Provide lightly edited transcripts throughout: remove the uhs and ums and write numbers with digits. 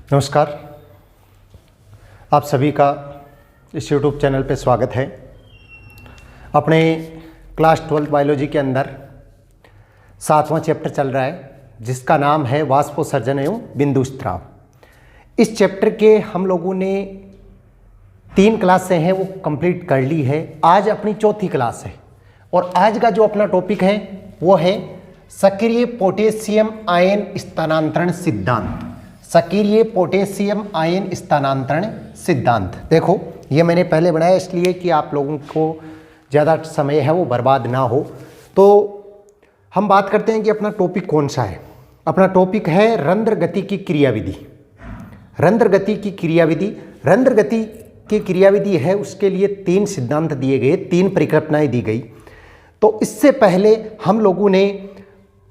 नमस्कार, आप सभी का इस YouTube चैनल पे स्वागत है। अपने क्लास 12 बायोलॉजी के अंदर 7वां चैप्टर चल रहा है जिसका नाम है वाष्पोत्सर्जन एवं बिंदु स्राव। इस चैप्टर के हम लोगों ने 3 क्लासें हैं वो कंप्लीट कर ली है। आज अपनी चौथी क्लास है और आज का जो अपना टॉपिक है वो है सक्रिय पोटेशियम आयन स्थानांतरण सिद्धांत। सक्रिय पोटेशियम आयन स्थानांतरण सिद्धांत। देखो, ये मैंने पहले बनाया इसलिए कि आप लोगों को ज़्यादा समय है वो बर्बाद ना हो। तो हम बात करते हैं कि अपना टॉपिक कौन सा है। अपना टॉपिक है रंध्र गति की क्रियाविधि। रंध्र गति की क्रियाविधि, रंध्र गति की क्रियाविधि है, उसके लिए 3 सिद्धांत दिए गए, 3 परिकल्पनाएं दी गई। तो इससे पहले हम लोगों ने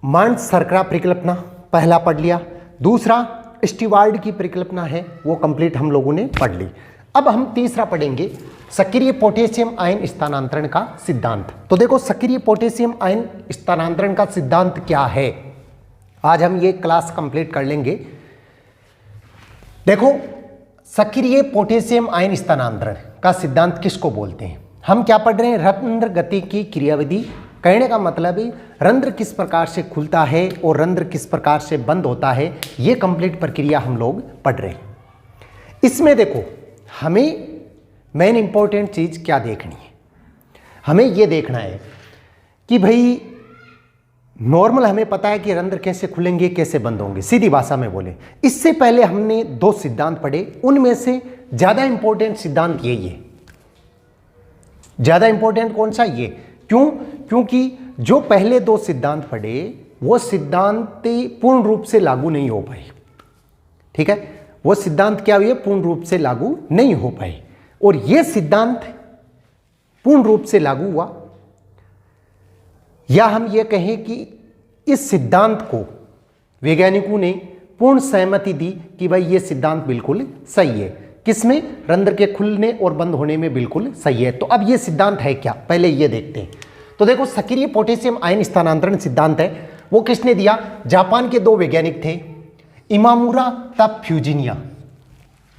मांस शर्करा परिकल्पना पहला पढ़ लिया, दूसरा स्टीवार्ड की परिकल्पना है वो कंप्लीट हम लोगों ने पढ़ ली। अब हम तीसरा पढ़ेंगे सक्रिय पोटेशियम आयन स्थानांतरण का सिद्धांत। तो देखो, सक्रिय पोटेशियम आयन स्थानांतरण का सिद्धांत क्या है, आज हम ये क्लास कंप्लीट कर लेंगे। देखो, सक्रिय पोटेशियम आयन स्थानांतरण का सिद्धांत किसको बोलते हैं? हम क्या पढ़ रहे हैं? रंध्र गति की क्रियाविधि। कहने का मतलब है रंध्र किस प्रकार से खुलता है और रंध्र किस प्रकार से बंद होता है, ये कंप्लीट प्रक्रिया हम लोग पढ़ रहे हैं। इसमें देखो, हमें मेन इंपॉर्टेंट चीज़ क्या देखनी है? हमें ये देखना है कि भाई नॉर्मल हमें पता है कि रंध्र कैसे खुलेंगे, कैसे बंद होंगे, सीधी भाषा में बोले। इससे पहले हमने 2 सिद्धांत पढ़े, उनमें से ज़्यादा इंपॉर्टेंट सिद्धांत यही है। ज़्यादा इंपॉर्टेंट कौन सा? ये। क्यों? क्योंकि जो पहले 2 सिद्धांत पढ़े वो सिद्धांत पूर्ण रूप से लागू नहीं हो पाए। ठीक है, वो सिद्धांत क्या हुए? पूर्ण रूप से लागू नहीं हो पाए। और ये सिद्धांत पूर्ण रूप से लागू हुआ, या हम ये कहें कि इस सिद्धांत को वैज्ञानिकों ने पूर्ण सहमति दी कि भाई ये सिद्धांत बिल्कुल सही है। किसमें? रंध्र के खुलने और बंद होने में बिल्कुल सही है। तो अब ये सिद्धांत है क्या, पहले ये देखते हैं। तो देखो, सक्रिय पोटेशियम आयन स्थानांतरण सिद्धांत है वो किसने दिया? जापान के 2 वैज्ञानिक थे, इमामुरा तथा फ्यूजिनिया।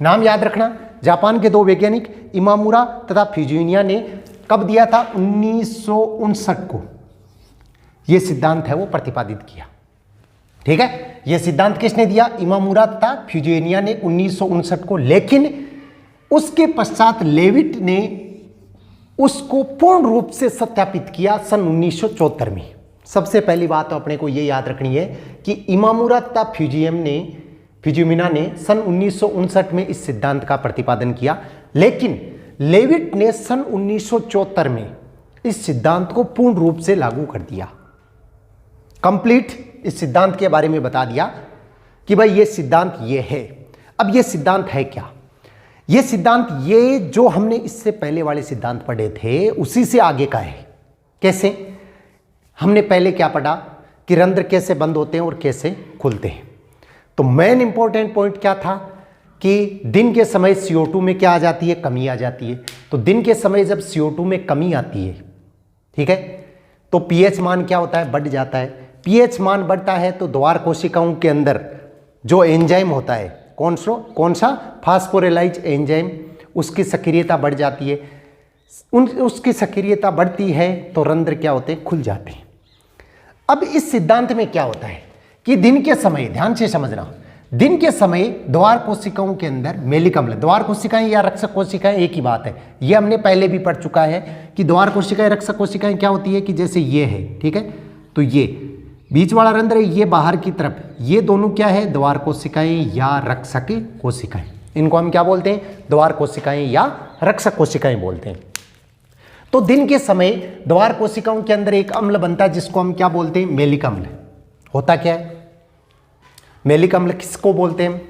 नाम याद रखना, जापान के 2 वैज्ञानिक इमामुरा तथा फ्यूजिनिया ने कब दिया था? 1959 को यह सिद्धांत है वो प्रतिपादित किया। ठीक है, यह सिद्धांत किसने दिया? इमामुरा तथा फ्यूजिनिया ने 1959 को। लेकिन उसके पश्चात लेविट ने उसको पूर्ण रूप से सत्यापित किया सन 1974 में। सबसे पहली बात तो अपने को यह याद रखनी है कि इमामुरा तथा फ्यूजिमिना ने सन 1959 में इस सिद्धांत का प्रतिपादन किया, लेकिन लेविट ने सन 1974 में इस सिद्धांत को पूर्ण रूप से लागू कर दिया। कंप्लीट इस सिद्धांत के बारे में बता दिया कि भाई ये सिद्धांत ये है। अब ये सिद्धांत है क्या? ये सिद्धांत, ये जो हमने इससे पहले वाले सिद्धांत पढ़े थे उसी से आगे का है। कैसे? हमने पहले क्या पढ़ा कि रंध्र कैसे बंद होते हैं और कैसे खुलते हैं। तो मेन इंपॉर्टेंट पॉइंट क्या था कि दिन के समय CO2 में क्या आ जाती है? कमी आ जाती है। तो दिन के समय जब CO2 में कमी आती है, ठीक है, तो pH मान क्या होता है? बढ़ जाता है। pH मान बढ़ता है तो द्वार कोशिकाओं के अंदर जो एंजाइम होता है, कौन सा? फास्फोरिलाइज एंजाइम, उसकी सक्रियता बढ़ जाती है। उसकी सक्रियता बढ़ती है तो रंध्र क्या होते हैं? खुल जाते हैं। अब इस सिद्धांत में क्या होता है कि दिन के समय, ध्यान से समझना, दिन के समय द्वार कोशिकाओं के अंदर मेलिक अम्ल, द्वार कोशिकाएं या रक्षक कोशिकाएं एक ही बात है, ये हमने पहले भी पढ़ चुका है कि द्वार कोशिकाएं, रक्षक कोशिकाएं क्या होती है कि जैसे ये है, ठीक है, तो ये बीच वाला रंध्र है, ये बाहर की तरफ, ये दोनों क्या है? द्वार कोशिकाएं या रक्षक कोशिकाएं। इनको हम क्या बोलते हैं? द्वार कोशिकाएं या रक्षक कोशिकाएं बोलते हैं। तो दिन के समय द्वार कोशिकाओं के अंदर एक अम्ल बनता है जिसको हम क्या बोलते हैं? मेलिक अम्ल। होता क्या है? मेलिक अम्ल किसको बोलते हैं?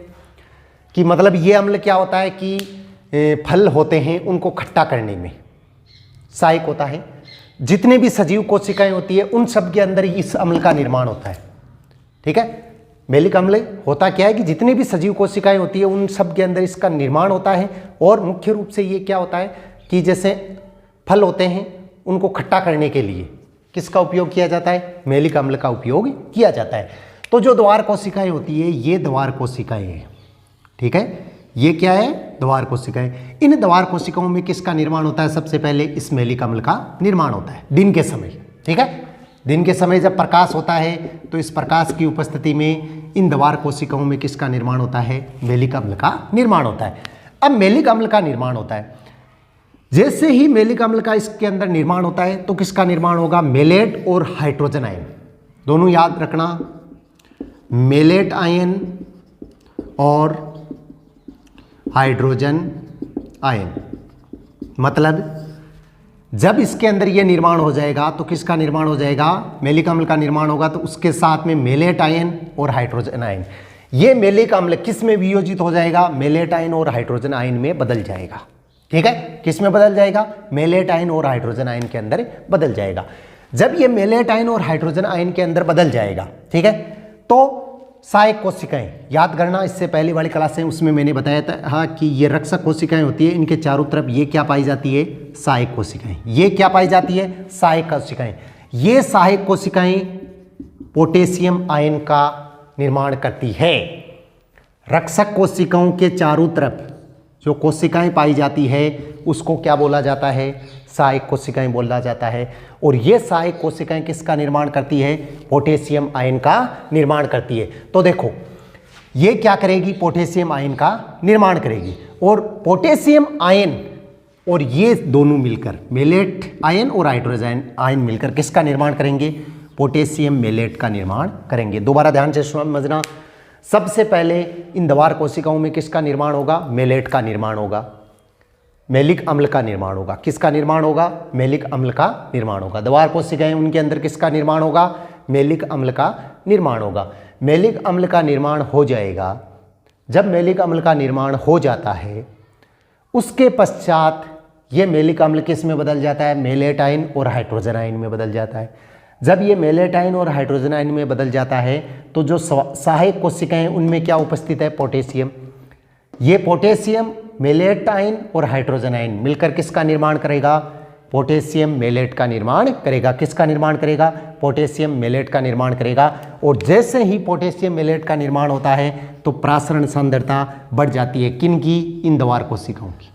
कि मतलब ये अम्ल क्या होता है कि फल होते हैं उनको खट्टा करने में सहायक होता है। जितने भी सजीव कोशिकाएं होती है उन सब के अंदर इस अम्ल का निर्माण होता है। ठीक है, मेलिक अम्ल होता क्या है कि जितने भी सजीव कोशिकाएं होती है उन सब के अंदर इसका निर्माण होता है। और मुख्य रूप से ये क्या होता है कि जैसे फल होते हैं उनको खट्टा करने के लिए किसका उपयोग किया जाता है? मेलिक अम्ल का उपयोग किया जाता है। तो जो द्वार कोशिकाएं होती है, ये द्वार कोशिकाएं ठीक है, ये क्या है, द्वार कोशिकाएं। इन द्वार कोशिकाओं में किसका निर्माण होता है, सबसे पहले इस मैलिक अम्ल का निर्माण होता है दिन के समय। ठीक है, दिन के समय जब प्रकाश होता है तो इस प्रकाश की उपस्थिति में इन द्वार कोशिकाओं में किसका निर्माण होता है, मैलिक अम्ल का निर्माण होता है। अब मैलिक अम्ल का निर्माण होता है, जैसे ही मैलिक अम्ल का इसके अंदर निर्माण होता है तो किसका निर्माण होगा, मेलेट और हाइड्रोजन आयन, दोनों याद रखना, मेलेट आयन और हाइड्रोजन आयन। मतलब जब इसके अंदर ये निर्माण हो जाएगा तो किसका निर्माण हो जाएगा, मैलिक अम्ल का निर्माण होगा, तो उसके साथ में मेलेट आयन और हाइड्रोजन आयन। ये मैलिक अम्ल किस में वियोजित हो जाएगा, मेलेट आयन और हाइड्रोजन आयन में बदल जाएगा। ठीक है, किस में बदल जाएगा, मेलेट आयन और हाइड्रोजन आयन के अंदर बदल जाएगा। जब ये मेलेट आयन और हाइड्रोजन आयन के अंदर बदल जाएगा, ठीक है, तो सहायक कोशिकाएं याद करना, इससे पहले वाली क्लास है उसमें मैंने बताया था कि ये रक्षक कोशिकाएं होती है, इनके चारों तरफ ये क्या पाई जाती है, सहायक कोशिकाएं। ये क्या पाई जाती है, सहायक कोशिकाएं। ये सहायक कोशिकाएं पोटेशियम आयन का निर्माण करती है। रक्षक कोशिकाओं के चारों तरफ जो कोशिकाएं पाई जाती है उसको क्या बोला जाता है, सहायक कोशिकाएं बोला जाता है। और ये सहायक कोशिकाएं किसका निर्माण करती है, पोटेशियम आयन का निर्माण करती है। तो देखो ये क्या करेगी, पोटेशियम आयन का निर्माण करेगी, और पोटेशियम आयन और ये दोनों मिलकर, मेलेट आयन और हाइड्रोजन आयन मिलकर किसका निर्माण करेंगे, पोटेशियम मेलेट का निर्माण करेंगे। दोबारा ध्यान से समझना, सबसे पहले इन द्वार कोशिकाओं में किसका निर्माण होगा, मेलेट का निर्माण होगा, मैलिक अम्ल का निर्माण होगा। किसका निर्माण होगा, मैलिक अम्ल का निर्माण होगा। द्वार कोशिकाएं उनके अंदर किसका निर्माण होगा, मैलिक अम्ल का निर्माण होगा। मैलिक अम्ल का निर्माण हो जाएगा। जब मैलिक अम्ल का निर्माण हो जाता है उसके पश्चात ये मैलिक अम्ल किस में बदल जाता है, मेलेट आयन और हाइड्रोजन आयन में बदल जाता है। जब ये मेलेट आयन और हाइड्रोजन आयन में बदल जाता है तो जो सहायक कोशिकाएं उनमें क्या उपस्थित है, पोटेशियम। ये पोटेशियम मेलेट आयन और हाइड्रोजन आयन मिलकर किसका निर्माण करेगा, पोटेशियम मेलेट का निर्माण करेगा। किसका निर्माण करेगा, पोटेशियम मेलेट का निर्माण करेगा। और जैसे ही पोटेशियम मेलेट का निर्माण होता है तो प्रासरण सांद्रता बढ़ जाती है, किन की, इन द्वार कोशिकाओं की।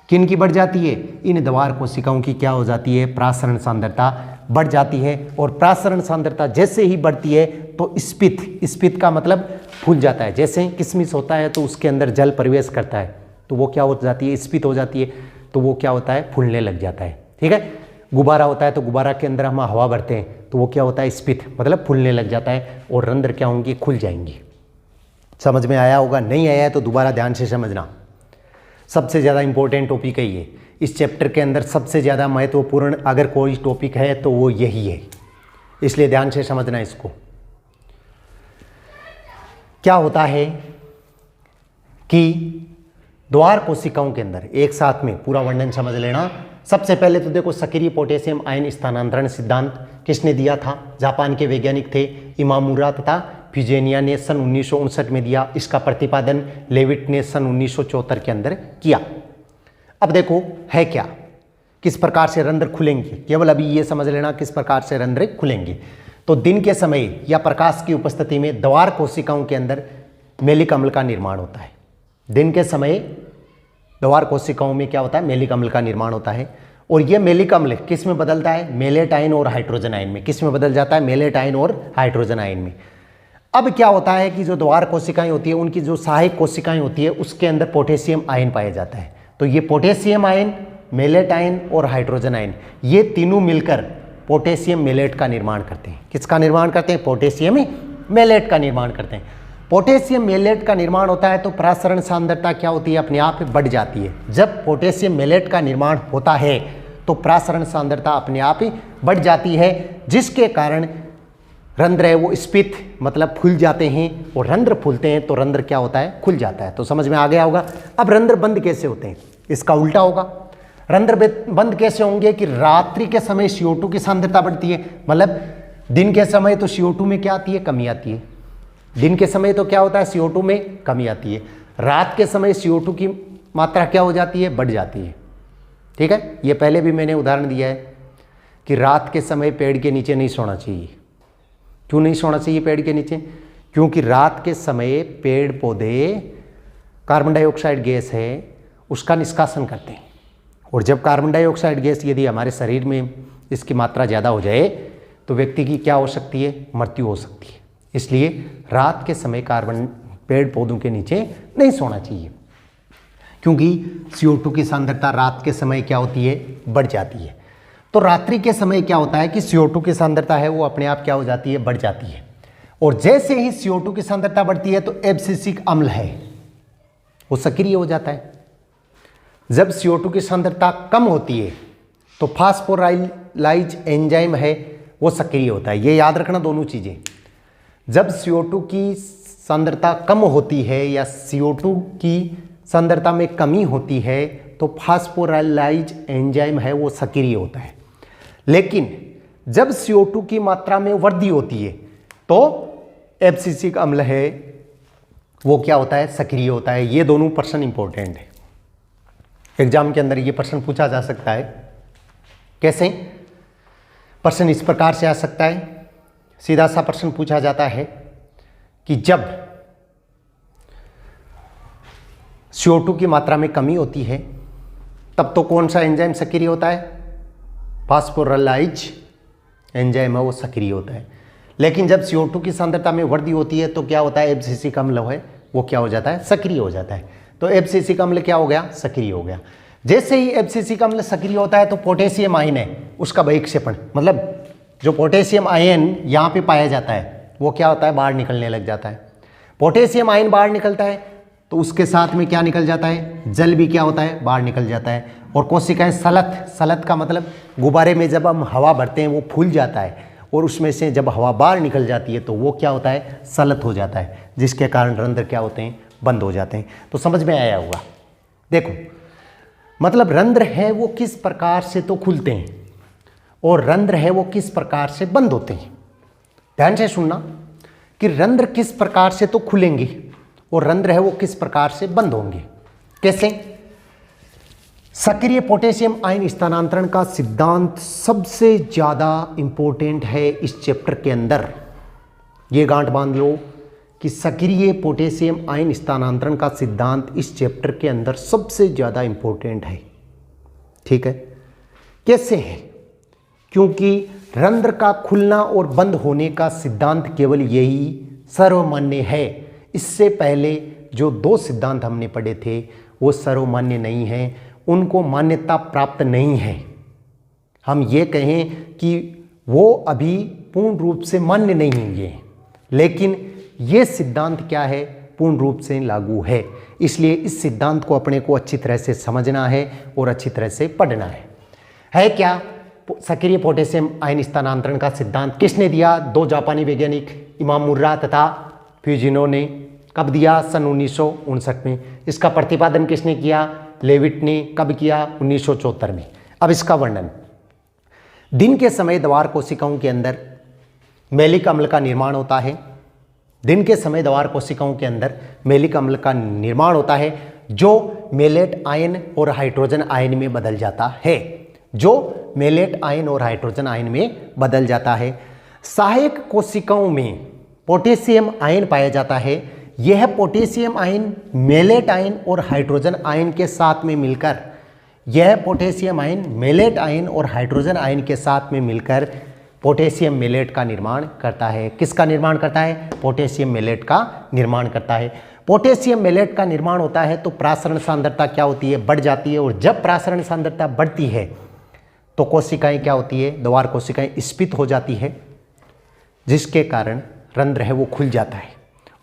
किन की बढ़ जाती है, इन द्वार कोशिकाओं की क्या हो जाती है, प्रासरण सांद्रता बढ़ जाती है। और प्रासरण सांद्रता जैसे ही बढ़ती है तो स्फीत का मतलब फूल जाता है। जैसे किशमिश होता है तो उसके अंदर जल प्रवेश करता है तो वो क्या हो जाती है, स्फीत हो जाती है, तो वो क्या होता है, फूलने लग जाता है। ठीक है, गुब्बारा होता है तो गुब्बारा के अंदर हम हवा भरते हैं तो वो क्या होता है, स्फीत मतलब फूलने लग जाता है और रंध्र क्या होंगे, खुल जाएंगे। समझ में आया होगा, नहीं आया है तो दोबारा ध्यान से समझना। सबसे ज़्यादा इंपॉर्टेंट टॉपिक है ये, इस चैप्टर के अंदर सबसे ज़्यादा महत्वपूर्ण अगर कोई टॉपिक है तो वो यही है, इसलिए ध्यान से समझना इसको। क्या होता है कि द्वार कोशिकाओं के अंदर एक साथ में पूरा वर्णन समझ लेना। सबसे पहले तो देखो सक्रिय पोटेशियम आयन स्थानांतरण सिद्धांत किसने दिया था, जापान के वैज्ञानिक थे इमामुरा तथा फ्यूजेनिया ने सन 1959 में दिया। इसका प्रतिपादन लेविट ने सन 1974 के अंदर किया। अब देखो है क्या, किस प्रकार से रंध्र खुलेंगे, केवल अभी ये समझ लेना किस प्रकार से रंध्र खुलेंगे। तो दिन के समय या प्रकाश की उपस्थिति में द्वार कोशिकाओं के अंदर मैलिक अम्ल का निर्माण होता है। दिन के समय द्वार कोशिकाओं में क्या होता है, मैलिक अम्ल का निर्माण होता है। और यह मैलिक अम्ल किस में बदलता है, मेलेट आयन और हाइड्रोजन आयन में। किस में बदल जाता है, मेलेट आयन और हाइड्रोजन आयन में। अब क्या होता है कि जो द्वार कोशिकाएं होती है उनकी जो सहायक कोशिकाएं होती है उसके अंदर पोटेशियम आयन पाया जाता है। तो ये पोटेशियम आयन, मेलेट आयन और हाइड्रोजन आयन ये तीनों मिलकर पोटेशियम मेलेट का निर्माण करते हैं। किसका निर्माण करते हैं, पोटेशियम मेलेट का निर्माण करते हैं। पोटेशियम मेलेट का निर्माण होता है तो प्रासरण सांद्रता क्या होती है, अपने आप बढ़ जाती है। जब पोटेशियम मेलेट का निर्माण होता है तो प्रासरण सांद्रता अपने आप ही बढ़ जाती है, जिसके कारण रंध्र है वो स्फीत मतलब फूल जाते हैं। और रंध्र फूलते हैं तो रंध्र क्या होता है, खुल जाता है। तो समझ में आ गया होगा। अब रंध्र बंद कैसे होते हैं, इसका उल्टा होगा। रंध्र बंद कैसे होंगे कि रात्रि के समय CO2 की सांद्रता बढ़ती है, मतलब दिन के समय तो CO2 में क्या आती है, कमी आती है। दिन के समय तो क्या होता है, CO2 में कमी आती है। रात के समय CO2 की मात्रा क्या हो जाती है, बढ़ जाती है। ठीक है, ये पहले भी मैंने उदाहरण दिया है कि रात के समय पेड़ के नीचे नहीं सोना चाहिए। क्यों नहीं सोना चाहिए पेड़ के नीचे, क्योंकि रात के समय पेड़ पौधे कार्बन डाइऑक्साइड गैस है उसका निष्कासन करते हैं। और जब कार्बन डाइऑक्साइड गैस यदि हमारे शरीर में इसकी मात्रा ज़्यादा हो जाए तो व्यक्ति की क्या हो सकती है, मृत्यु हो सकती है। इसलिए रात के समय कार्बन पेड़ पौधों के नीचे नहीं सोना चाहिए, क्योंकि CO2 की सांद्रता रात के समय क्या होती है, बढ़ जाती है। तो रात्रि के समय क्या होता है कि CO2 की सांद्रता है वो अपने आप क्या हो जाती है, बढ़ जाती है। और जैसे ही CO2 की सांद्रता बढ़ती है तो एब्सिसिक अम्ल है वो सक्रिय हो जाता है। जब CO2 की सांद्रता कम होती है तो फास्फोराइलाइज एंजाइम है वो सक्रिय होता है। ये याद रखना दोनों चीज़ें। जब CO2 की सांद्रता कम होती है या CO2 की सांद्रता में कमी होती है तो फास्फोराइलाइज एंजाइम है वो सक्रिय होता है। लेकिन जब CO2 की मात्रा में वृद्धि होती है तो एब्सिसिक अम्ल है वो क्या होता है, सक्रिय होता है। ये दोनों प्रश्न इंपॉर्टेंट है, एग्जाम के अंदर ये प्रश्न पूछा जा सकता है। कैसे? प्रश्न इस प्रकार से आ सकता है, सीधा सा प्रश्न पूछा जाता है कि जब CO2 की मात्रा में कमी होती है तब तो कौन सा एंजाइम सक्रिय होता है, फास्फोराइलाइज एंजाइम है वो सक्रिय होता है। लेकिन जब CO2 की सांद्रता में वृद्धि होती है तो क्या होता है, एब्सिसिक अम्ल है वो क्या हो जाता है, सक्रिय हो जाता है। तो एब्सिसिक अम्ल क्या हो गया, सक्रिय हो गया। जैसे ही एब्सिसिक अम्ल सक्रिय होता है तो पोटेशियम आयन है उसका बहिक्षेपण, मतलब जो पोटेशियम आयन यहाँ पे पाया जाता है वो क्या होता है, बाहर निकलने लग जाता है। पोटेशियम आयन बाहर निकलता है तो उसके साथ में क्या निकल जाता है, जल भी क्या होता है, बाहर निकल जाता है। और कोशिकाएं सलत का मतलब गुब्बारे में जब हम हवा भरते हैं वो फूल जाता है और उसमें से जब हवा बाहर निकल जाती है तो वो क्या होता है, सलत हो जाता है, जिसके कारण रंध्र क्या होते हैं, बंद हो जाते हैं। तो समझ में आया होगा। देखो मतलब रंध्र है वो किस प्रकार से तो खुलते हैं और रंध्र है वो किस प्रकार से बंद होते हैं। ध्यान से सुनना कि रंध्र किस प्रकार से तो खुलेंगे और रंध्र है वो किस प्रकार से बंद होंगे। कैसे? सक्रिय पोटेशियम आयन स्थानांतरण का सिद्धांत सबसे ज़्यादा इंपॉर्टेंट है इस चैप्टर के अंदर। ये गांठ बांध लो कि सक्रिय पोटेशियम आयन स्थानांतरण का सिद्धांत इस चैप्टर के अंदर सबसे ज़्यादा इंपॉर्टेंट है। ठीक है, कैसे है? क्योंकि रंध्र का खुलना और बंद होने का सिद्धांत केवल यही सर्वमान्य है। इससे पहले जो दो सिद्धांत हमने पढ़े थे वो सर्वमान्य नहीं है, उनको मान्यता प्राप्त नहीं है। हम ये कहें कि वो अभी पूर्ण रूप से मान्य नहीं हुए, लेकिन ये सिद्धांत क्या है, पूर्ण रूप से लागू है। इसलिए इस सिद्धांत को अपने को अच्छी तरह से समझना है और अच्छी तरह से पढ़ना है क्या? सक्रिय पोटेशियम आयन स्थानांतरण का सिद्धांत किसने दिया? दो जापानी वैज्ञानिक इमामुर्रा तथा फ्यूजिनो ने। कब दिया? सन 1959 में। इसका प्रतिपादन किसने किया? लेविट ने। कब किया? 1974 में। अब इसका वर्णन। दिन के समय द्वार कोशिकाओं के अंदर मैलिक अम्ल का निर्माण होता है। दिन के समय द्वार कोशिकाओं के अंदर मैलिक अम्ल का निर्माण होता है जो मेलेट आयन और हाइड्रोजन आयन में बदल जाता है, जो मेलेट आयन और हाइड्रोजन आयन में बदल जाता है। सहायक कोशिकाओं में पोटेशियम आयन पाया जाता है। यह पोटेशियम आयन मेलेट आयन और हाइड्रोजन आयन के साथ में मिलकर, यह पोटेशियम आयन मेलेट आयन और हाइड्रोजन आयन के साथ में मिलकर पोटेशियम मेलेट का निर्माण करता है। किसका निर्माण करता है? पोटेशियम मेलेट का निर्माण करता है। पोटेशियम मेलेट का निर्माण होता है तो प्रासरण सांद्रता क्या होती है? बढ़ जाती है। और जब प्रासरण सांद्रता बढ़ती है तो कोशिकाएं क्या होती है? द्वार कोशिकाएं स्फीत हो जाती है, जिसके कारण रंध्र है वो खुल जाता है।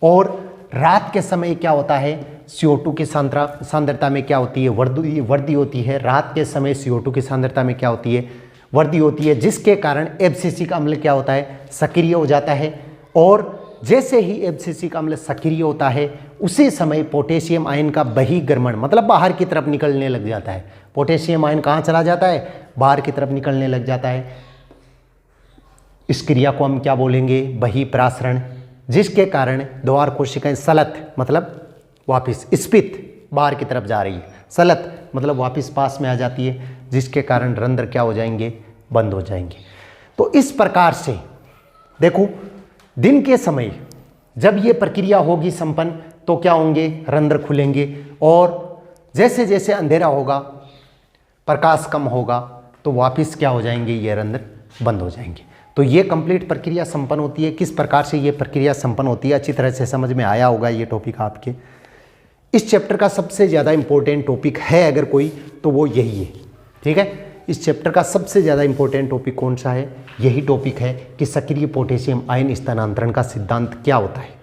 और रात के समय क्या होता है? CO2 की सांद्रता में क्या होती है? वृद्धि होती है। रात के समय CO2 की सांद्रता में क्या होती है? वृद्धि होती है, जिसके कारण एब्सिसिक अम्ल क्या होता है? सक्रिय हो जाता है। और जैसे ही एब्सिसिक अम्ल सक्रिय होता है उसी समय पोटेशियम आयन का बहिर्गमन मतलब बाहर की तरफ निकलने लग जाता है। पोटेशियम आयन कहाँ चला जाता है? बाहर की तरफ निकलने लग जाता है। इस क्रिया को हम क्या बोलेंगे? बहिर्प्रासरण, जिसके कारण द्वार कोशिकाएं सलत मतलब वापिस स्फीत बाहर की तरफ जा रही है, सलत मतलब वापिस पास में आ जाती है, जिसके कारण रंध्र क्या हो जाएंगे? बंद हो जाएंगे। तो इस प्रकार से देखो, दिन के समय जब ये प्रक्रिया होगी संपन्न तो क्या होंगे, रंध्र खुलेंगे, और जैसे जैसे अंधेरा होगा, प्रकाश कम होगा, तो वापस क्या हो जाएंगे, ये रंध्र बंद हो जाएंगे। तो ये कंप्लीट प्रक्रिया संपन्न होती है। किस प्रकार से ये प्रक्रिया संपन्न होती है, अच्छी तरह से समझ में आया होगा ये टॉपिक आपके। इस चैप्टर का सबसे ज़्यादा इंपॉर्टेंट टॉपिक है अगर कोई, तो वो यही है, ठीक है। इस चैप्टर का सबसे ज़्यादा इंपॉर्टेंट टॉपिक कौन सा है, यही टॉपिक है कि सक्रिय पोटेशियम आयन स्थानांतरण का सिद्धांत क्या होता है।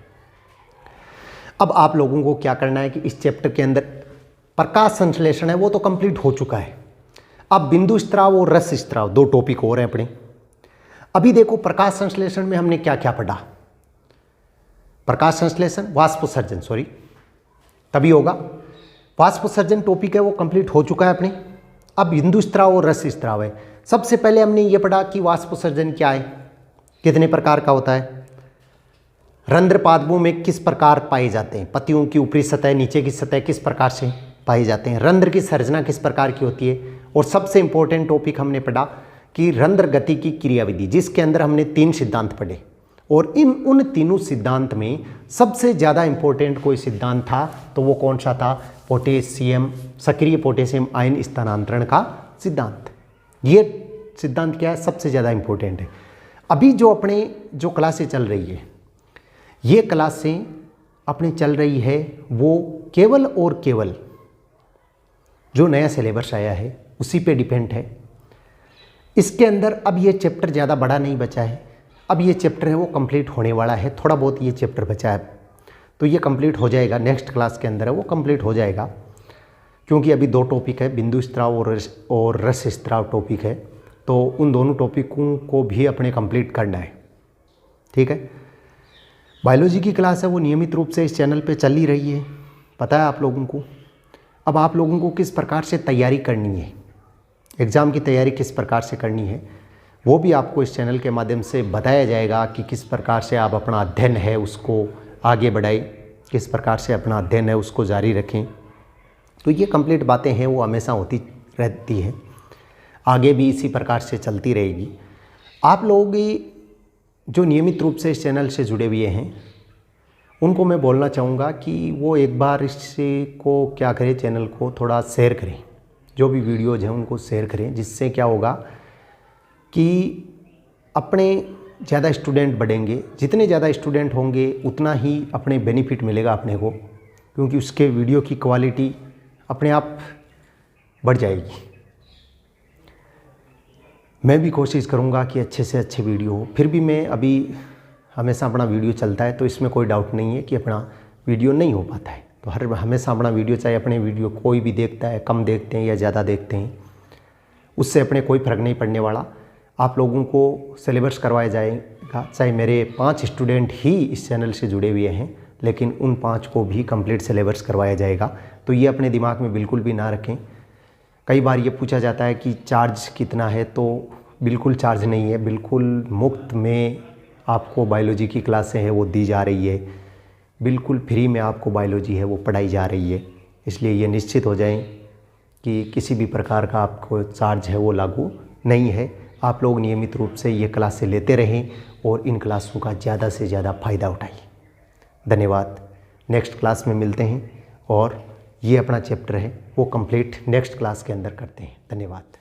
अब आप लोगों को क्या करना है कि इस चैप्टर के अंदर प्रकाश संश्लेषण है वो तो कंप्लीट हो चुका है। अब बिंदु स्त्राव और रस स्त्राव दो टॉपिक और हैं अपने। अभी देखो प्रकाश संश्लेषण में हमने क्या क्या पढ़ा। प्रकाश संश्लेषण, वाष्पोत्सर्जन, सॉरी तभी होगा, वाष्पोत्सर्जन टॉपिक है वो कंप्लीट हो चुका है अपने। अब बिंदु स्त्राव और रस स्त्राव है। सबसे पहले हमने ये पढ़ा कि वाष्पोत्सर्जन क्या है, कितने प्रकार का होता है, रंध्र पादपों में किस प्रकार पाए जाते हैं, पत्तियों की ऊपरी सतह, नीचे की सतह किस प्रकार से पाए जाते हैं, रंध्र की संरचना किस प्रकार की होती है, और सबसे इंपॉर्टेंट टॉपिक हमने पढ़ा कि रंध्र गति की क्रियाविधि, जिसके अंदर हमने 3 सिद्धांत पढ़े, और उन तीनों सिद्धांत में सबसे ज़्यादा इंपॉर्टेंट कोई सिद्धांत था तो वो कौन सा था, पोटेशियम, सक्रिय पोटेशियम आयन स्थानांतरण का सिद्धांत। ये सिद्धांत क्या है, सबसे ज़्यादा इंपॉर्टेंट है। अभी जो अपने जो क्लासें चल रही है, ये क्लासें अपनी चल रही है वो केवल और केवल जो नया सिलेबस आया है उसी पे डिपेंड है। इसके अंदर अब ये चैप्टर ज़्यादा बड़ा नहीं बचा है, अब ये चैप्टर है वो कंप्लीट होने वाला है, थोड़ा बहुत ये चैप्टर बचा है तो ये कंप्लीट हो जाएगा, नेक्स्ट क्लास के अंदर है वो कंप्लीट हो जाएगा, क्योंकि अभी 2 टॉपिक है, बिंदु स्त्राव और रस स्त्राव टॉपिक है, तो उन दोनों टॉपिकों को भी अपने कंप्लीट करना है, ठीक है। बायोलॉजी की क्लास है वो नियमित रूप से इस चैनल पे चल ही रही है, पता है आप लोगों को। अब आप लोगों को किस प्रकार से तैयारी करनी है, एग्ज़ाम की तैयारी किस प्रकार से करनी है, वो भी आपको इस चैनल के माध्यम से बताया जाएगा कि किस प्रकार से आप अपना अध्ययन है उसको आगे बढ़ाएं, किस प्रकार से अपना अध्ययन है उसको जारी रखें। तो ये कंप्लीट बातें हैं वो हमेशा होती रहती है, आगे भी इसी प्रकार से चलती रहेगी। आप लोग जो नियमित रूप से इस चैनल से जुड़े हुए हैं उनको मैं बोलना चाहूँगा कि वो एक बार इससे को क्या करें, चैनल को थोड़ा शेयर करें, जो भी वीडियोज़ हैं उनको शेयर करें, जिससे क्या होगा कि अपने ज़्यादा स्टूडेंट बढ़ेंगे, जितने ज़्यादा स्टूडेंट होंगे उतना ही अपने बेनिफिट मिलेगा अपने को, क्योंकि उसके वीडियो की क्वालिटी अपने आप बढ़ जाएगी। मैं भी कोशिश करूँगा कि अच्छे से अच्छे वीडियो हो, फिर भी मैं अभी हमेशा अपना वीडियो चलता है तो इसमें कोई डाउट नहीं है कि अपना वीडियो नहीं हो पाता है, तो हमेशा अपना वीडियो, चाहे अपने वीडियो कोई भी देखता है, कम देखते हैं या ज़्यादा देखते हैं, उससे अपने कोई फ़र्क नहीं पड़ने वाला। आप लोगों को सिलेबस करवाया जाएगा, चाहे मेरे 5 स्टूडेंट ही इस चैनल से जुड़े हुए हैं, लेकिन उन 5 को भी कंप्लीट सिलेबस करवाया जाएगा। तो ये अपने दिमाग में बिल्कुल भी ना रखें। कई बार ये पूछा जाता है कि चार्ज कितना है, तो बिल्कुल चार्ज नहीं है, बिल्कुल मुफ्त में आपको बायोलॉजी की क्लासें हैं वो दी जा रही है, बिल्कुल फ्री में आपको बायोलॉजी है वो पढ़ाई जा रही है। इसलिए ये निश्चित हो जाएं कि किसी भी प्रकार का आपको चार्ज है वो लागू नहीं है। आप लोग नियमित रूप से ये क्लासें लेते रहें और इन क्लासों का ज़्यादा से ज़्यादा फ़ायदा उठाइए। धन्यवाद। नेक्स्ट क्लास में मिलते हैं और ये अपना चैप्टर है वो कंप्लीट नेक्स्ट क्लास के अंदर करते हैं। धन्यवाद।